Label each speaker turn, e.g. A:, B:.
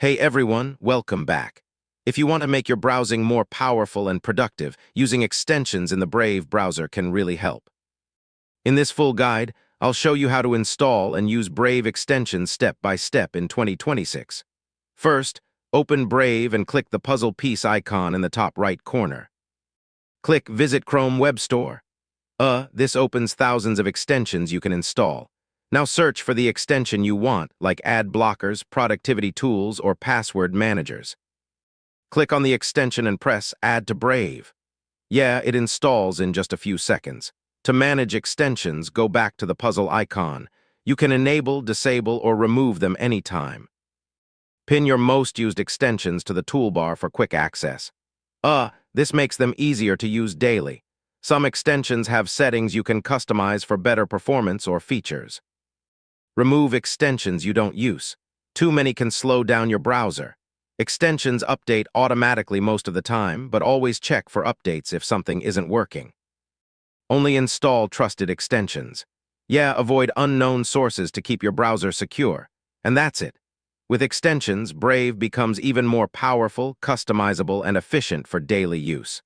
A: Hey everyone, welcome back. If you want to make your browsing more powerful and productive, using extensions in the Brave browser can really help. In this full guide, I'll show you how to install and use Brave extensions step by step in 2026. First, open Brave and click the puzzle piece icon in the top right corner. Click Visit Chrome Web Store. This opens thousands of extensions you can install. Now search for the extension you want, like ad blockers, productivity tools, or password managers. Click on the extension and press Add to Brave. Yeah, it installs in just a few seconds. To manage extensions, go back to the puzzle icon. You can enable, disable, or remove them anytime. Pin your most used extensions to the toolbar for quick access. This makes them easier to use daily. Some extensions have settings you can customize for better performance or features. Remove extensions you don't use. Too many can slow down your browser. Extensions update automatically most of the time, but always check for updates if something isn't working. Only install trusted extensions. Yeah, avoid unknown sources to keep your browser secure. And that's it. With extensions, Brave becomes even more powerful, customizable, and efficient for daily use.